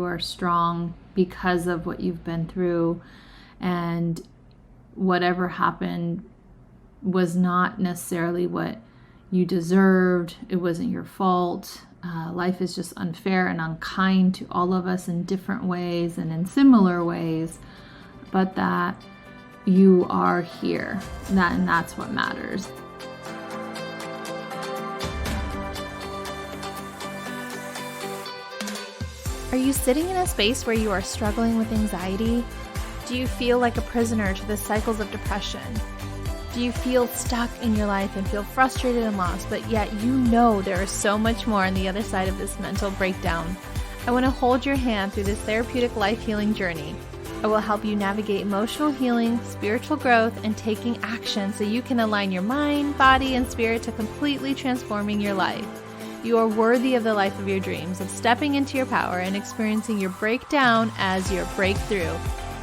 you are strong because of what you've been through, and whatever happened was not necessarily what you deserved. It wasn't your fault. Life is just unfair and unkind to all of us in different ways and in similar ways, but that you are here, and that's what matters. Are you sitting in a space where you are struggling with anxiety? Do you feel like a prisoner to the cycles of depression? Do you feel stuck in your life and feel frustrated and lost, but yet you know there is so much more on the other side of this mental breakdown? I want to hold your hand through this therapeutic life healing journey. I will help you navigate emotional healing, spiritual growth, and taking action so you can align your mind, body, and spirit to completely transforming your life. You are worthy of the life of your dreams, of stepping into your power and experiencing your breakdown as your breakthrough.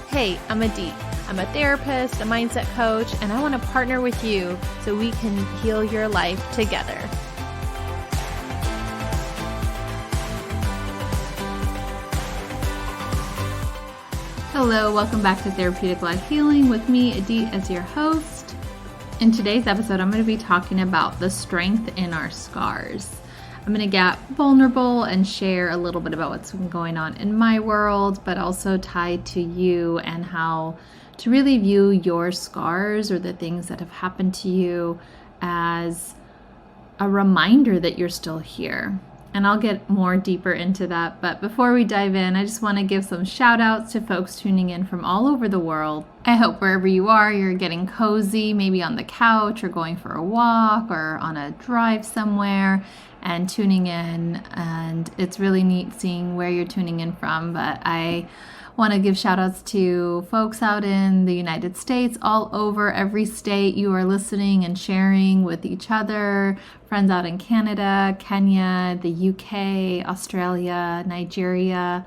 Hey, I'm Adit. I'm a therapist, a mindset coach, and I want to partner with you so we can heal your life together. Hello, welcome back to Therapeutic Life Healing with me, Adit, as your host. In today's episode, I'm going to be talking about the strength in our scars. I'm going to get vulnerable and share a little bit about what's been going on in my world, but also tied to you and how to really view your scars or the things that have happened to you as a reminder that you're still here. And I'll get more deeper into that. But before we dive in, I just want to give some shout outs to folks tuning in from all over the world. I hope wherever you are, you're getting cozy, maybe on the couch or going for a walk or on a drive somewhere and tuning in. And it's really neat seeing where you're tuning in from. But I want to give shout outs to folks out in the United States, all over every state. You are listening and sharing with each other, friends out in Canada, Kenya, the UK, Australia, Nigeria.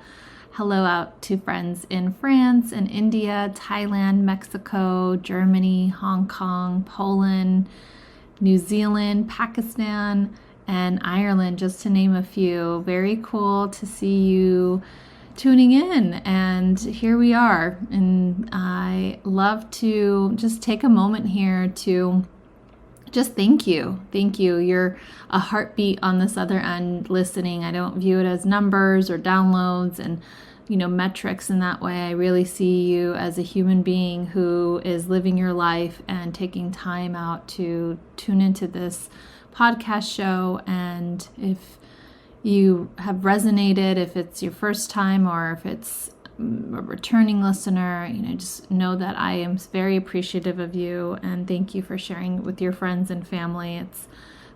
Hello out to friends in France and India, Thailand, Mexico, Germany, Hong Kong, Poland, New Zealand, Pakistan, and Ireland, just to name a few. Very cool to see you tuning in, and here we are. And I love to just take a moment here to just thank you. You're a heartbeat on this other end listening. I don't view it as numbers or downloads and metrics in that way. I really see you as a human being who is living your life and taking time out to tune into this podcast show. And if you have resonated, if it's your first time or if it's a returning listener, just know that I am very appreciative of you and thank you for sharing with your friends and family. It's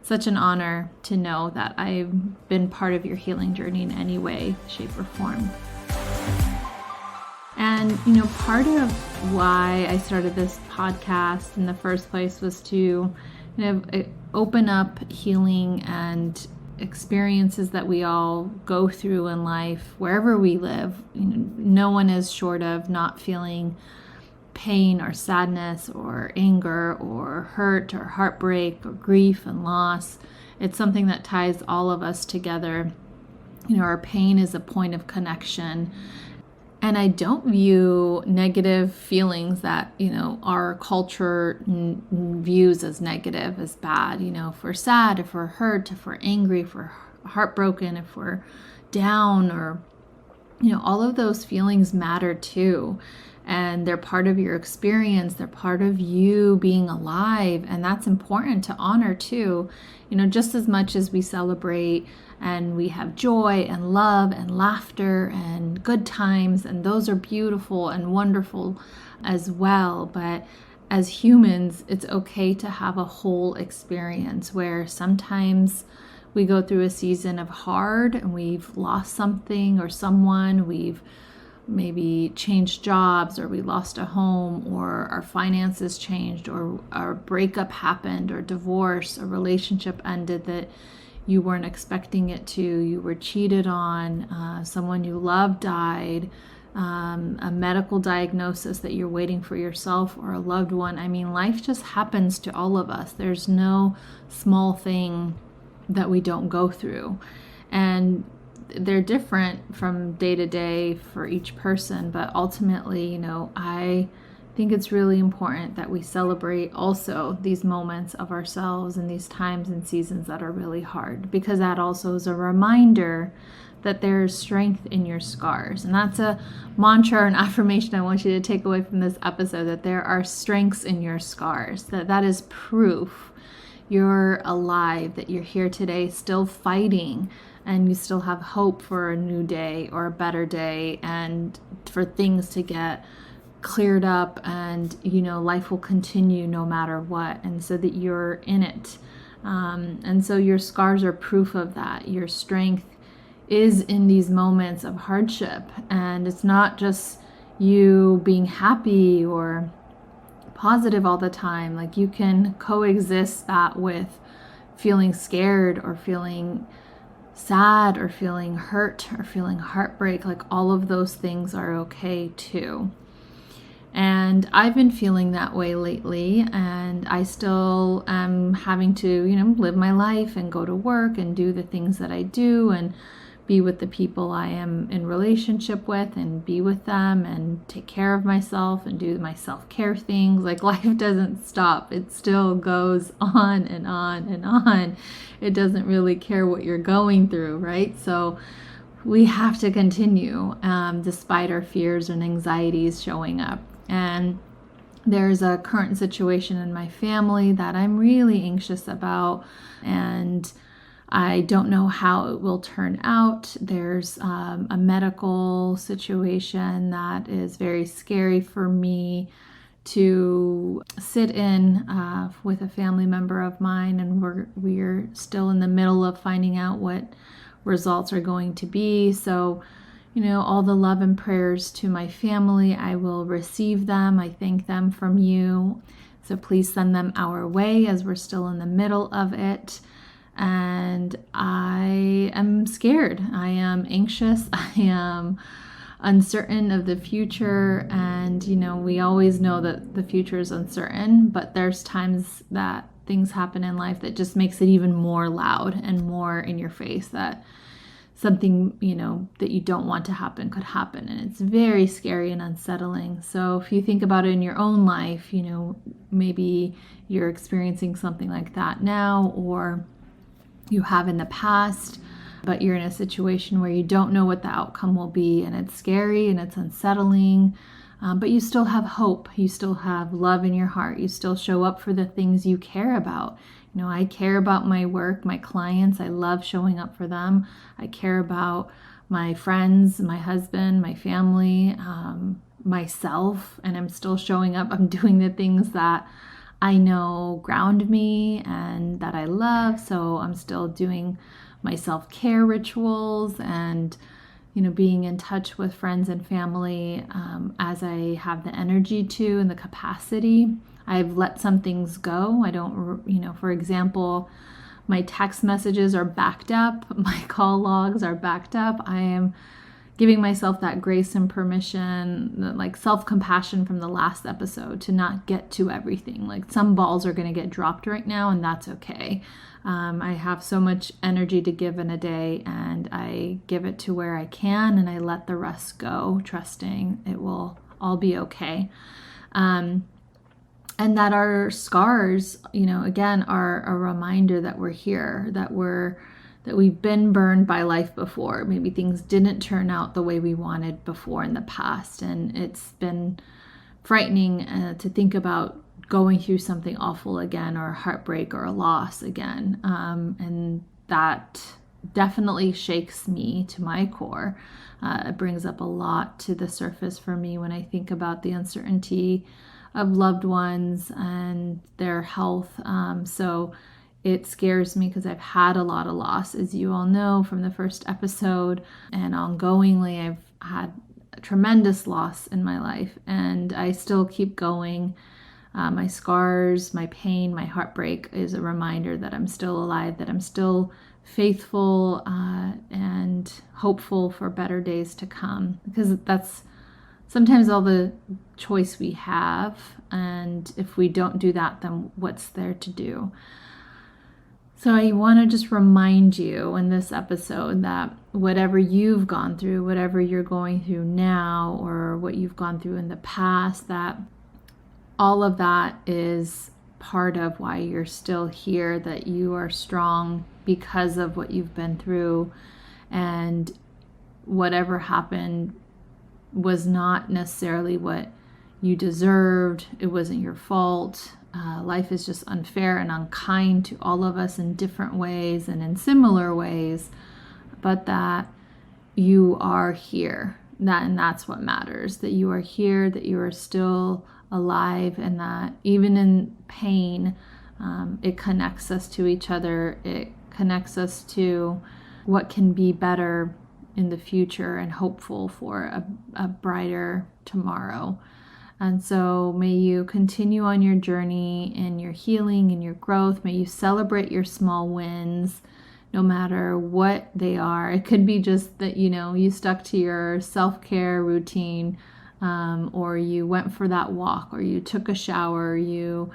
such an honor to know that I've been part of your healing journey in any way, shape, or form. And, part of why I started this podcast in the first place was to open up healing and experiences that we all go through in life, wherever we live. No one is short of not feeling pain or sadness or anger or hurt or heartbreak or grief and loss. It's something that ties all of us together. Our pain is a point of connection. And I don't view negative feelings that, our culture views as negative, as bad. If we're sad, if we're hurt, if we're angry, if we're heartbroken, if we're down, or, all of those feelings matter too. And they're part of your experience. They're part of you being alive. And that's important to honor too. Just as much as we celebrate and we have joy and love and laughter and good times, and those are beautiful and wonderful as well. But as humans, it's okay to have a whole experience where sometimes we go through a season of hard and we've lost something or someone, we've maybe changed jobs, or we lost a home, or our finances changed, or our breakup happened, or divorce, a relationship ended that you weren't expecting it to, you were cheated on, someone you love died, a medical diagnosis that you're waiting for yourself or a loved one. I mean, life just happens to all of us. There's no small thing that we don't go through. And they're different from day to day for each person, but ultimately, I think it's really important that we celebrate also these moments of ourselves and these times and seasons that are really hard, because that also is a reminder that there's strength in your scars. And that's a mantra or an affirmation I want you to take away from this episode, that there are strengths in your scars, that is proof you're alive, that you're here today still fighting, and you still have hope for a new day or a better day, and for things to get cleared up, and life will continue no matter what, and so that you're in it. And so your scars are proof of that. Your strength is in these moments of hardship, and it's not just you being happy or positive all the time. Like, you can coexist that with feeling scared or feeling sad or feeling hurt or feeling heartbreak. Like, all of those things are okay too. And I've been feeling that way lately, and I still am having to, live my life and go to work and do the things that I do and be with the people I am in relationship with and be with them and take care of myself and do my self-care things. Like, life doesn't stop. It still goes on and on and on. It doesn't really care what you're going through, right? So we have to continue despite our fears and anxieties showing up. And there's a current situation in my family that I'm really anxious about, and I don't know how it will turn out. There's a medical situation that is very scary for me to sit in with a family member of mine, and we're still in the middle of finding out what results are going to be. So, all the love and prayers to my family, I will receive them. I thank them from you. So please send them our way as we're still in the middle of it. And I am scared. I am anxious. I am uncertain of the future. And, we always know that the future is uncertain, but there's times that things happen in life that just makes it even more loud and more in your face, that something, that you don't want to happen could happen. And it's very scary and unsettling. So if you think about it in your own life, maybe you're experiencing something like that now, or you have in the past, but you're in a situation where you don't know what the outcome will be, and it's scary and it's unsettling, but you still have hope. You still have love in your heart. You still show up for the things you care about. I care about my work, my clients. I love showing up for them. I care about my friends, my husband, my family, myself, and I'm still showing up. I'm doing the things that I know ground me and that I love. So I'm still doing my self-care rituals and, being in touch with friends and family as I have the energy to and the capacity. I've let some things go. I don't, for example, my text messages are backed up. My call logs are backed up. I am giving myself that grace and permission, like self-compassion from the last episode, to not get to everything. Like, some balls are going to get dropped right now, and that's okay. I have so much energy to give in a day, and I give it to where I can, and I let the rest go, trusting it will all be okay. And that our scars, again, are a reminder that we're here, that we've been burned by life before. Maybe things didn't turn out the way we wanted before in the past, and it's been frightening to think about going through something awful again, or a heartbreak or a loss again. And that definitely shakes me to my core. It brings up a lot to the surface for me when I think about the uncertainty of loved ones and their health. So it scares me because I've had a lot of loss, as you all know from the first episode, and ongoingly I've had a tremendous loss in my life, and I still keep going. My scars, my pain, my heartbreak is a reminder that I'm still alive, that I'm still faithful and hopeful for better days to come, because that's sometimes all the choice we have. And if we don't do that, then what's there to do? So I want to just remind you in this episode that whatever you've gone through, whatever you're going through now, or what you've gone through in the past, that all of that is part of why you're still here, that you are strong because of what you've been through. And whatever happened was not necessarily what you deserved. It wasn't your fault. Life is just unfair and unkind to all of us in different ways and in similar ways, but that you are here. And that's what matters, that you are here, that you are still alive, and that even in pain, it connects us to each other. It connects us to what can be better in the future and hopeful for a brighter tomorrow. And so may you continue on your journey in your healing and your growth. May you celebrate your small wins, no matter what they are. It could be just that, you stuck to your self-care routine, or you went for that walk, or you took a shower, you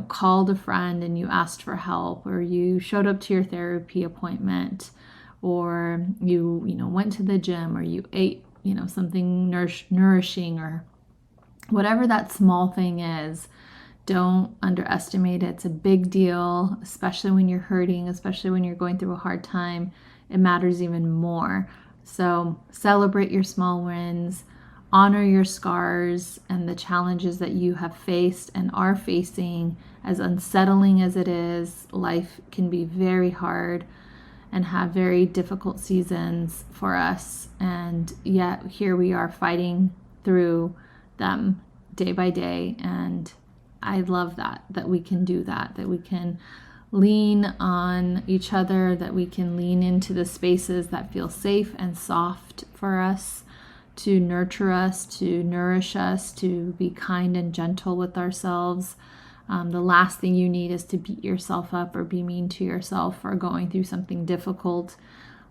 called a friend and you asked for help, or you showed up to your therapy appointment, or you went to the gym, or you ate, something nourishing, or whatever that small thing is. Don't underestimate it. It's a big deal, especially when you're hurting, especially when you're going through a hard time. It matters even more. So celebrate your small wins, honor your scars and the challenges that you have faced and are facing. As unsettling as it is, life can be very hard and have very difficult seasons for us. And yet here we are fighting through them day by day. And I love that we can do that we can lean on each other, that we can lean into the spaces that feel safe and soft for us, to nurture us, to nourish us, to be kind and gentle with ourselves. The last thing you need is to beat yourself up or be mean to yourself for going through something difficult.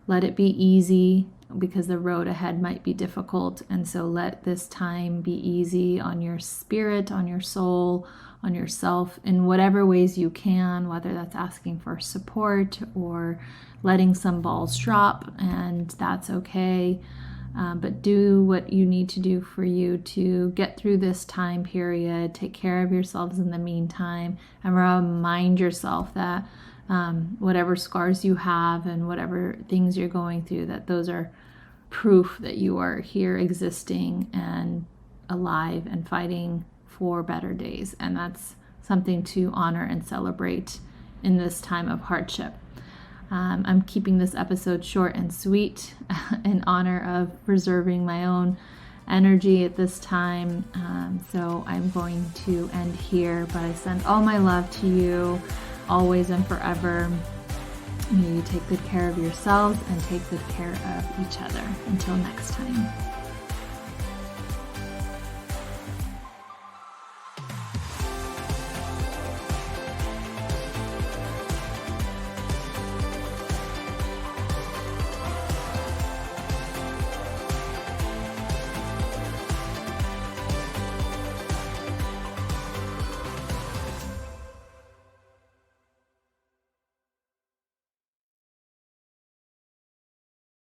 Let it be easy, because the road ahead might be difficult. And so let this time be easy on your spirit, on your soul, on yourself, in whatever ways you can, whether that's asking for support or letting some balls drop, and that's okay. But do what you need to do for you to get through this time period. Take care of yourselves in the meantime, and remind yourself that whatever scars you have and whatever things you're going through, that those are proof that you are here existing and alive and fighting for better days. And that's something to honor and celebrate in this time of hardship. I'm keeping this episode short and sweet in honor of preserving my own energy at this time. So I'm going to end here, but I send all my love to you always and forever. May you take good care of yourselves and take good care of each other. Until next time.